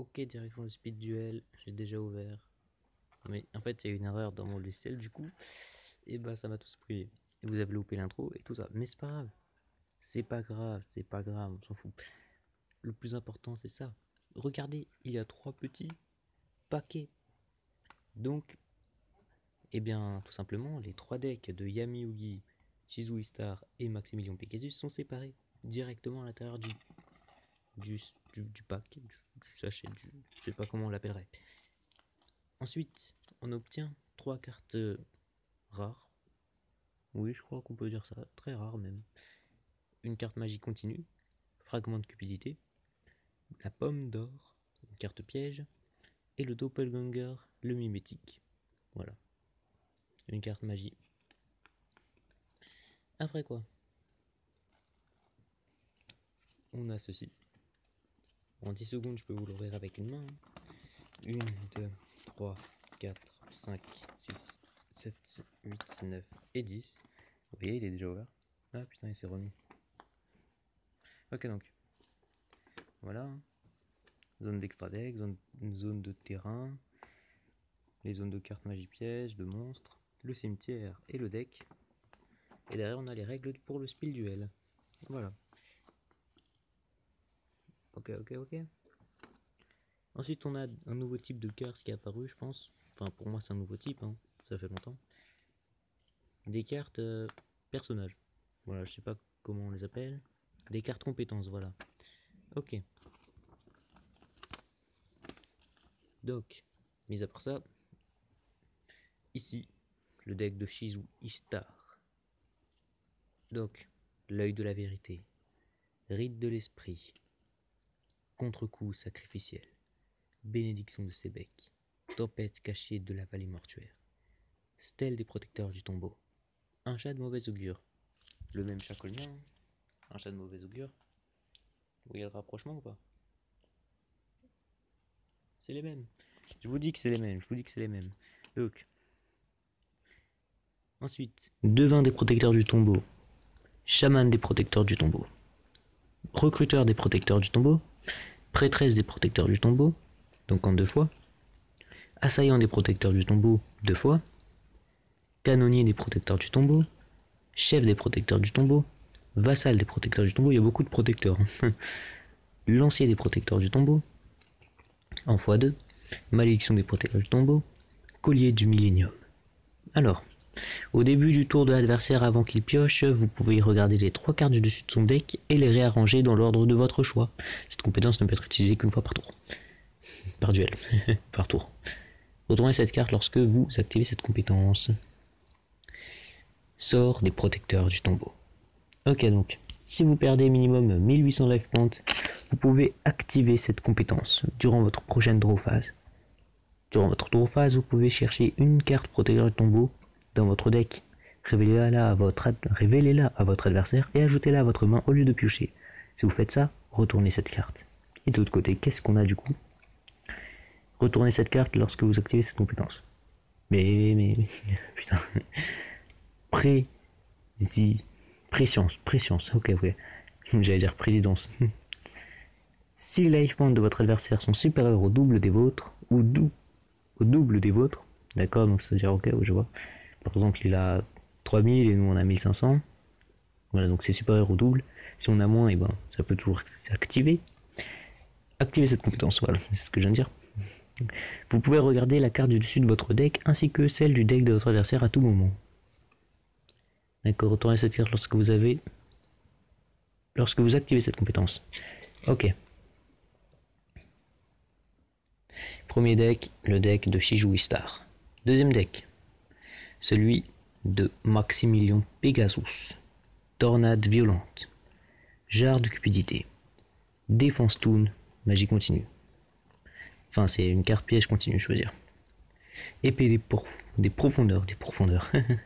Ok, direction le speed duel, j'ai déjà ouvert. Mais en fait, il y a une erreur dans mon logiciel du coup. Et bah, ça m'a tous pris. Et vous avez loupé l'intro et tout ça. Mais c'est pas grave. C'est pas grave, c'est pas grave, on s'en fout. Le plus important, c'est ça. Regardez, il y a 3 petits paquets. Donc, eh bien, tout simplement, les 3 decks de Yami Yugi, Chizui Star et Maximilian Pegasus sont séparés directement à l'intérieur du pack, du sachet, je sais pas comment on l'appellerait. Ensuite, on obtient 3 cartes rares. Oui, je crois qu'on peut dire ça, très rares même. Une carte magie continue, fragment de cupidité, la pomme d'or, une carte piège, et le doppelganger, le mimétique. Voilà, une carte magie. Après quoi, on a ceci. En 10 secondes, je peux vous l'ouvrir avec une main. 1, 2, 3, 4, 5, 6, 7, 8, 9 et 10. Vous voyez, il est déjà ouvert. Ah putain, il s'est remis. Ok, donc. Voilà. Zone d'extra deck, zone de terrain, les zones de cartes magie piège, de monstres, le cimetière et le deck. Et derrière, on a les règles pour le spiel duel. Voilà. Ok, ok, ok. Ensuite, on a un nouveau type de cartes qui est apparu, je pense. Enfin, pour moi, c'est un nouveau type, hein. Ça fait longtemps. Des cartes personnages. Voilà, je sais pas comment on les appelle. Des cartes compétences, voilà. Ok. Donc, mis à part ça, ici, le deck de Shizu Ishtar. Donc, l'œil de la vérité, rite de l'esprit, contre-coup sacrificiel, bénédiction de Sébec, tempête cachée de la vallée mortuaire, stèle des protecteurs du tombeau, un chat de mauvais augure, le même chat que le mien, un chat de mauvais augure. Vous voyez le rapprochement ou pas? C'est les mêmes. Je vous dis que c'est les mêmes, je vous dis que c'est les mêmes. Donc, ensuite, devin des protecteurs du tombeau, chaman des protecteurs du tombeau, recruteur des protecteurs du tombeau, prêtresse des protecteurs du tombeau, donc en 2 fois, assaillant des protecteurs du tombeau 2 fois, canonnier des protecteurs du tombeau, chef des protecteurs du tombeau, vassal des protecteurs du tombeau, il y a beaucoup de protecteurs, lancier des protecteurs du tombeau, en x2, malédiction des protecteurs du tombeau, collier du millénium. Alors, au début du tour de l'adversaire avant qu'il pioche, vous pouvez regarder les 3 cartes du dessus de son deck et les réarranger dans l'ordre de votre choix. Cette compétence ne peut être utilisée qu'une fois par tour. Par duel, par tour. Retournez cette carte lorsque vous activez cette compétence. Sort des protecteurs du tombeau. Ok, donc, si vous perdez minimum 1800 life points, vous pouvez activer cette compétence durant votre prochaine draw phase. Durant votre draw phase, vous pouvez chercher une carte protecteur du tombeau dans votre deck. Révélez-la à votre adversaire et ajoutez-la à votre main au lieu de piocher. Si vous faites ça, retournez cette carte. Et de l'autre côté, qu'est-ce qu'on a du coup? Retournez cette carte lorsque vous activez cette compétence. Mais, putain. Préscience, ok, j'allais dire présidence. Si les life points de votre adversaire sont supérieurs au double des vôtres, ou au double des vôtres, d'accord, donc ça veut dire, ok, je vois. Par exemple, il a 3000 et nous on a 1500. Voilà, donc c'est supérieur au double. Si on a moins, et ben, ça peut toujours s'activer. Activer cette compétence, voilà, c'est ce que je viens de dire. Vous pouvez regarder la carte du dessus de votre deck ainsi que celle du deck de votre adversaire à tout moment. D'accord, retournez cette carte lorsque vous activez cette compétence. Ok. Premier deck, le deck de Shizu Star. Deuxième deck, celui de Maximilian Pegasus. Tornade violente. Jarre de cupidité. Défense toon, magie continue. Enfin, c'est une carte piège continue, je veux dire. Épée des profondeurs.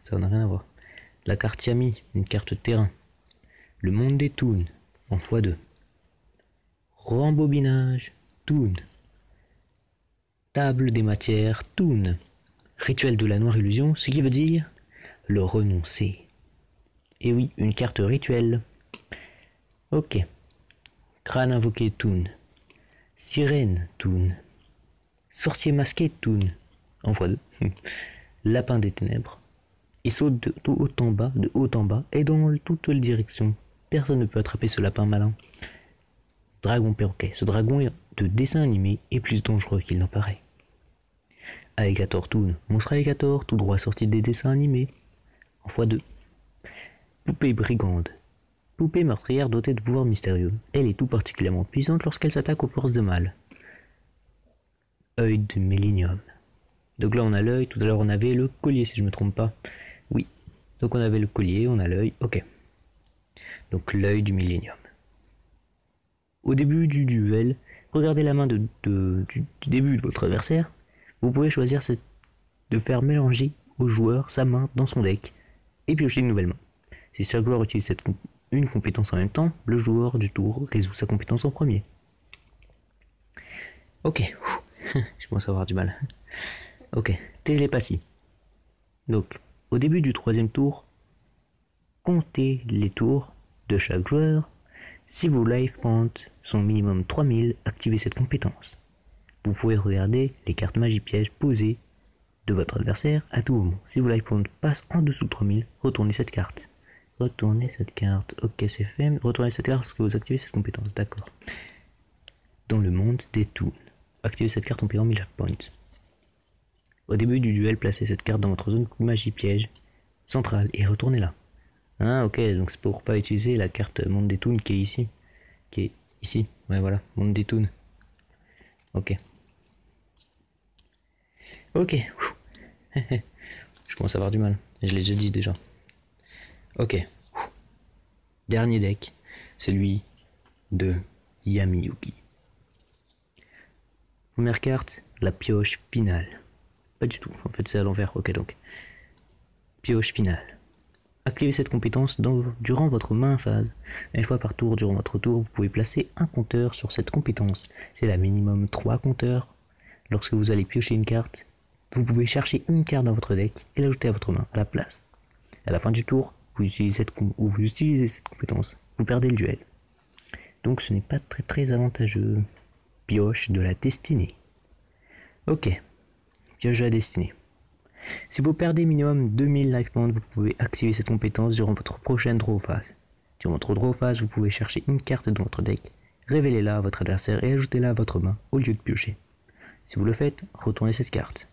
Ça n'a rien à voir. La carte Yami, une carte terrain. Le monde des toons, en x2. Rembobinage, toon. Table des matières, toon. Rituel de la noire illusion, ce qui veut dire le renoncer. Et oui, une carte rituelle. Ok. Crâne invoqué, toon. Sirène, Toon. Sorcier masqué, Toon. En x2. Lapin des ténèbres. Il saute de haut en bas, et dans toutes les directions. Personne ne peut attraper ce lapin malin. Dragon perroquet. Ce dragon de dessin animé est plus dangereux qu'il n'en paraît. Alligator Toon. Monstre alligator, tout droit sorti des dessins animés. En x2. Poupée brigande. Poupée meurtrière dotée de pouvoirs mystérieux. Elle est tout particulièrement puissante lorsqu'elle s'attaque aux forces de mal. Œil de Millennium. Donc là on a l'œil, tout à l'heure on avait le collier si je me trompe pas. Oui, donc on avait le collier, on a l'œil, ok. Donc l'œil du Millennium. Au début du duel, regardez la main du début de votre adversaire. Vous pouvez choisir de faire mélanger au joueur sa main dans son deck et piocher une nouvelle main. Si chaque joueur utilise une compétence en même temps, le joueur du tour résout sa compétence en premier. Ok, je commence à avoir du mal. Ok, télépathie. Donc, au début du troisième tour, comptez les tours de chaque joueur. Si vos life points sont minimum 3000, activez cette compétence. Vous pouvez regarder les cartes magie piège posées de votre adversaire à tout moment. Si vos life points passent en dessous de 3000, retournez cette carte. Retournez cette carte. Ok, c'est fait. Retournez cette carte lorsque vous activez cette compétence. D'accord. Dans le monde des toons. Activez cette carte en payant 1000 life points. Au début du duel, placez cette carte dans votre zone magie piège centrale et retournez-la. Ah ok, donc c'est pour pas utiliser la carte monde des toons qui est ici. Qui est ici, ouais voilà, monde des toons. Ok. Ok. Je commence à avoir du mal, je l'ai déjà dit déjà. Ok. Dernier deck, celui de Yami-Yugi. Première carte, la pioche finale. Pas du tout, en fait c'est à l'envers, ok donc. Pioche finale. Activez cette compétence durant votre main phase. Une fois par tour durant votre tour, vous pouvez placer un compteur sur cette compétence. C'est la minimum 3 compteurs. Lorsque vous allez piocher une carte, vous pouvez chercher une carte dans votre deck et l'ajouter à votre main à la place. À la fin du tour, vous utilisez cette compétence, vous perdez le duel. Donc ce n'est pas très avantageux. Pioche de la destinée. Ok. Pioche de la destinée. Si vous perdez minimum 2000 life points, vous pouvez activer cette compétence durant votre prochaine draw phase. Durant votre draw phase, vous pouvez chercher une carte dans votre deck, révélez-la à votre adversaire et ajoutez-la à votre main au lieu de piocher. Si vous le faites, retournez cette carte.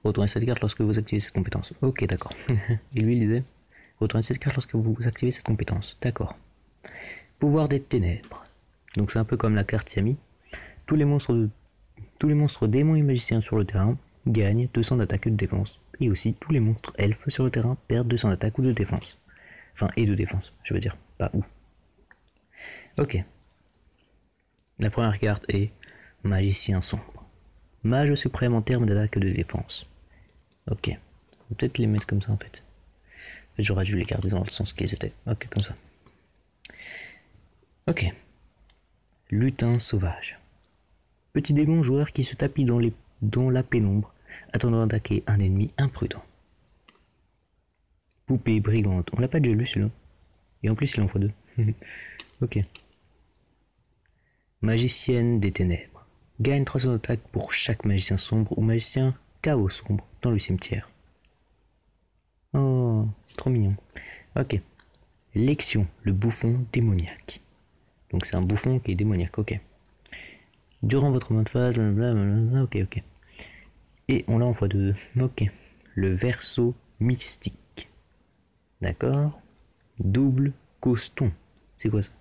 Retournez cette carte lorsque vous activez cette compétence. Ok, d'accord. Et lui, il disait, retournez cette carte lorsque vous activez cette compétence. D'accord. Pouvoir des ténèbres. Donc c'est un peu comme la carte Yami. Tous les monstres démons et magiciens sur le terrain gagnent 200 d'attaque et de défense. Et aussi, tous les monstres elfes sur le terrain perdent 200 d'attaque ou de défense. Enfin, et de défense, je veux dire, pas ou. Ok. La première carte est Magicien sombre. Mage suprême en termes d'attaque et de défense. Ok. On va peut-être les mettre comme ça en fait. En fait, j'aurais dû les garder dans le sens qu'ils étaient. Ok, comme ça. Ok. Lutin sauvage. Petit démon joueur qui se tapit dans la pénombre, attendant d'attaquer un ennemi imprudent. Poupée brigante. On l'a pas déjà lu celui-là. Et en plus il en faut 2. Ok. Magicienne des ténèbres. Gagne 300 d'attaque pour chaque magicien sombre ou magicien chaos sombre dans le cimetière. Oh, c'est trop mignon. Ok. Lexion, le bouffon démoniaque. Donc c'est un bouffon qui est démoniaque, ok. Durant votre mode phase, blablabla, ok. Et on l'a en x2, ok. Le verso mystique. D'accord. Double coston. C'est quoi ça?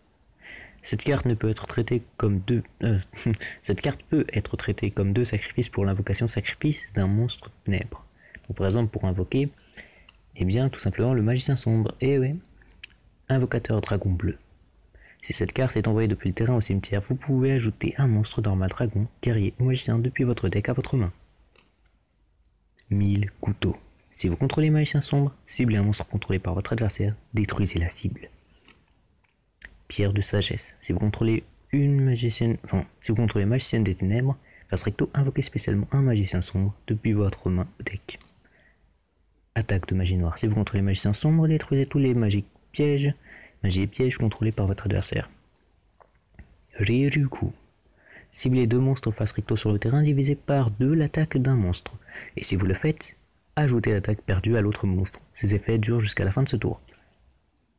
Cette carte ne peut être traitée comme cette carte peut être traitée comme 2 sacrifices pour l'invocation sacrifice d'un monstre ténèbre. Donc par exemple pour invoquer, eh bien tout simplement le magicien sombre. Et ouais. Invocateur dragon bleu. Si cette carte est envoyée depuis le terrain au cimetière, vous pouvez ajouter un monstre normal dragon, guerrier ou magicien depuis votre deck à votre main. 1000 couteaux. Si vous contrôlez magicien sombre, ciblez un monstre contrôlé par votre adversaire, détruisez la cible. Pierre de sagesse. Si vous contrôlez magicienne des ténèbres, face recto, invoquez spécialement un magicien sombre depuis votre main au deck. Attaque de magie noire. Si vous contrôlez magicien sombre, détruisez tous les magie et pièges contrôlés par votre adversaire. Ryuku. Ciblez 2 monstres face recto sur le terrain divisé par 2 l'attaque d'un monstre. Et si vous le faites, ajoutez l'attaque perdue à l'autre monstre. Ces effets durent jusqu'à la fin de ce tour.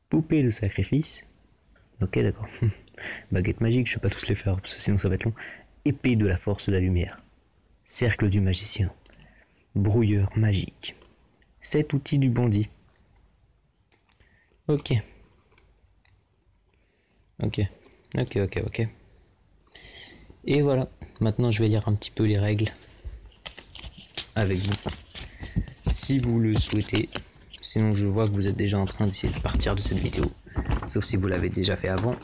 Poupée de sacrifice. Ok, d'accord. Baguette magique, je ne vais pas tous les faire, parce que sinon ça va être long. Épée de la force de la lumière. Cercle du magicien. Brouilleur magique. 7 outils du bandit. Ok. Ok. Et voilà. Maintenant, je vais lire un petit peu les règles avec vous. Si vous le souhaitez. Sinon, je vois que vous êtes déjà en train d'essayer de partir de cette vidéo. Sauf si vous l'avez déjà fait avant.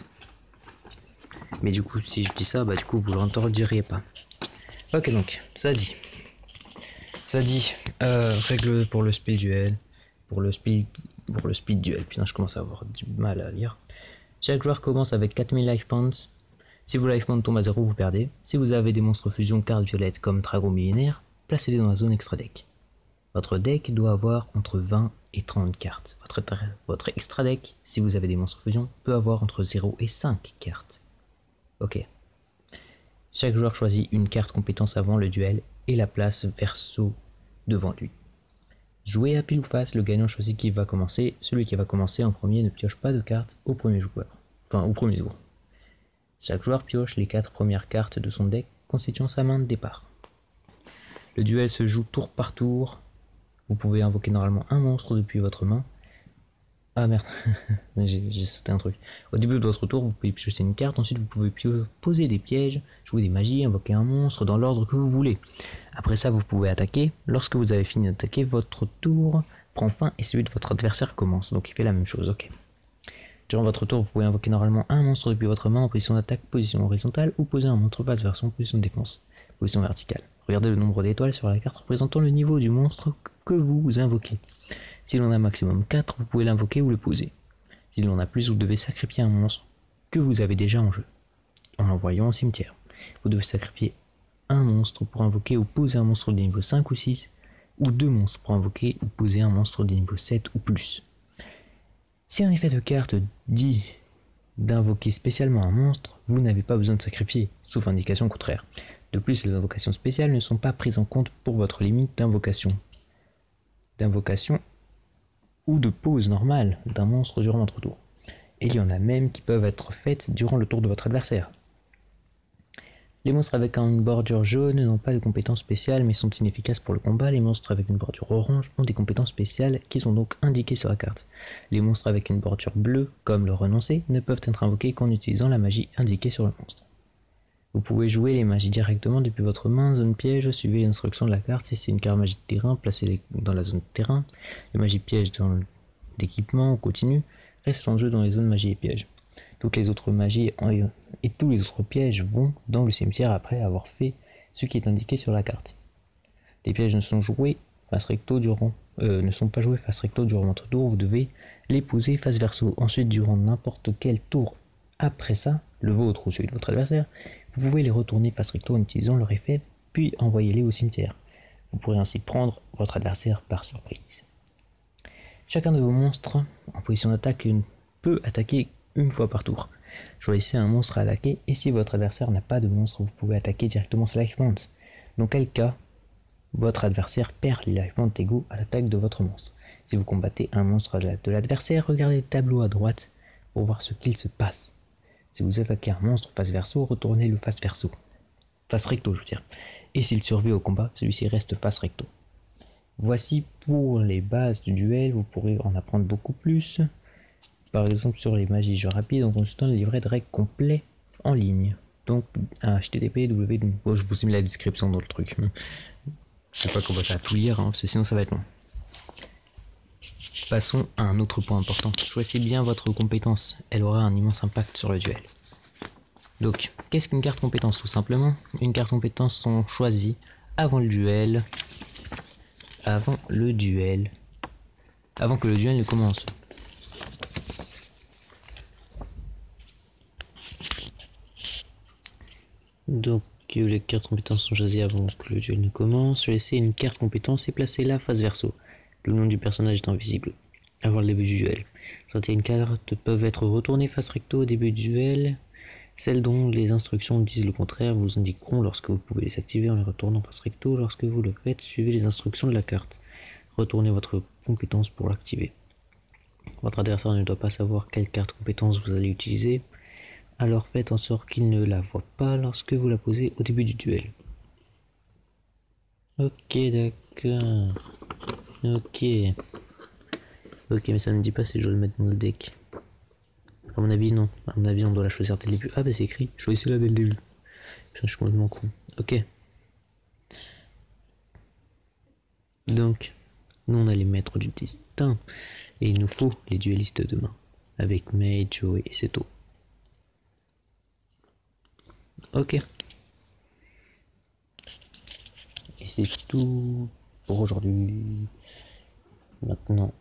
Mais du coup, si je dis ça, bah du coup, vous ne l'entendriez pas. Ok, donc, ça dit, règle pour le speed duel. Pour le speed duel. Putain, je commence à avoir du mal à lire. Chaque joueur commence avec 4000 life points. Si vos life points tombent à 0, vous perdez. Si vous avez des monstres fusion cartes violettes comme Dragon millénaire, placez-les dans la zone extra deck. Votre deck doit avoir entre 20 et 30 cartes. Votre extra deck, si vous avez des monstres fusion, peut avoir entre 0 et 5 cartes. Ok. Chaque joueur choisit une carte compétence avant le duel et la place verso devant lui. Jouez à pile ou face, le gagnant choisit qui va commencer. Celui qui va commencer en premier ne pioche pas de cartes au premier joueur. Enfin, au premier tour. Chaque joueur pioche les 4 premières cartes de son deck constituant sa main de départ. Le duel se joue tour par tour. Vous pouvez invoquer normalement un monstre depuis votre main. Ah merde, j'ai sauté un truc. Au début de votre tour, vous pouvez piocher une carte, ensuite vous pouvez poser des pièges, jouer des magies, invoquer un monstre dans l'ordre que vous voulez. Après ça, vous pouvez attaquer. Lorsque vous avez fini d'attaquer, votre tour prend fin et celui de votre adversaire commence. Donc il fait la même chose, ok. Durant votre tour, vous pouvez invoquer normalement un monstre depuis votre main en position d'attaque, position horizontale, ou poser un monstre face version position de défense, position verticale. Regardez le nombre d'étoiles sur la carte représentant le niveau du monstre que vous invoquez. Si l'on a maximum 4, vous pouvez l'invoquer ou le poser. Si l'on a plus, vous devez sacrifier un monstre que vous avez déjà en jeu, en l'envoyant au cimetière. Vous devez sacrifier un monstre pour invoquer ou poser un monstre de niveau 5 ou 6, ou 2 monstres pour invoquer ou poser un monstre de niveau 7 ou plus. Si un effet de carte dit d'invoquer spécialement un monstre, vous n'avez pas besoin de sacrifier, sauf indication contraire. De plus, les invocations spéciales ne sont pas prises en compte pour votre limite d'invocation ou de pause normale d'un monstre durant votre tour. Et il y en a même qui peuvent être faites durant le tour de votre adversaire. Les monstres avec une bordure jaune n'ont pas de compétences spéciales mais sont inefficaces pour le combat. Les monstres avec une bordure orange ont des compétences spéciales qui sont donc indiquées sur la carte. Les monstres avec une bordure bleue, comme le renoncé, ne peuvent être invoqués qu'en utilisant la magie indiquée sur le monstre. Vous pouvez jouer les magies directement depuis votre main, zone piège, suivez les instructions de la carte. Si c'est une carte magie de terrain, placez-les dans la zone de terrain. Les magies pièges dans l'équipement ou continu restent en jeu dans les zones magie et pièges. Toutes les autres magies et tous les autres pièges vont dans le cimetière après avoir fait ce qui est indiqué sur la carte. Les pièges ne sont pas joués face recto durant votre tour, vous devez les poser face verso. Ensuite, durant n'importe quel tour après ça, le vôtre ou celui de votre adversaire, vous pouvez les retourner face recto en utilisant leur effet, puis envoyez-les au cimetière. Vous pourrez ainsi prendre votre adversaire par surprise. Chacun de vos monstres en position d'attaque peut attaquer une fois par tour. Choisissez un monstre à attaquer et si votre adversaire n'a pas de monstre, vous pouvez attaquer directement ses life points. Dans quel cas, votre adversaire perd les life points égaux à l'attaque de votre monstre. Si vous combattez un monstre de l'adversaire, regardez le tableau à droite pour voir ce qu'il se passe. Si vous attaquez un monstre face verso, retournez-le face verso. Face recto, je veux dire. Et s'il survit au combat, celui-ci reste face recto. Voici pour les bases du duel, vous pourrez en apprendre beaucoup plus. Par exemple sur les magies jeux rapides en consultant le livret de règles complet en ligne. Donc http je vous ai mis la description dans le truc. Je sais pas comment ça à tout lire, parce que sinon ça va être long. Passons à un autre point important. Choisissez bien votre compétence, elle aura un immense impact sur le duel. Donc, qu'est-ce qu'une carte compétence? Tout simplement, une carte compétence sont choisies avant que le duel ne commence. Donc les cartes compétences sont choisies avant que le duel ne commence. Choisissez une carte compétence et placez-la face verso. Le nom du personnage est invisible avant le début du duel. Certaines cartes peuvent être retournées face recto au début du duel. Celles dont les instructions disent le contraire vous indiqueront lorsque vous pouvez les activer en les retournant passe recto. Lorsque vous le faites, suivez les instructions de la carte. Retournez votre compétence pour l'activer. Votre adversaire ne doit pas savoir quelle carte compétence vous allez utiliser, alors faites en sorte qu'il ne la voit pas lorsque vous la posez au début du duel. Ok, d'accord. Ok. Ok, mais ça ne me dit pas si je dois le mettre dans le deck. À mon avis, non. À mon avis, on doit la choisir dès le début. Ah, bah c'est écrit. Choisissez-la dès le début. Putain, je suis complètement con. Ok. Donc, nous, on a les maîtres du destin. Et il nous faut les duellistes de demain. Avec Mei, Joe et Seto. Ok. Et c'est tout pour aujourd'hui. Maintenant,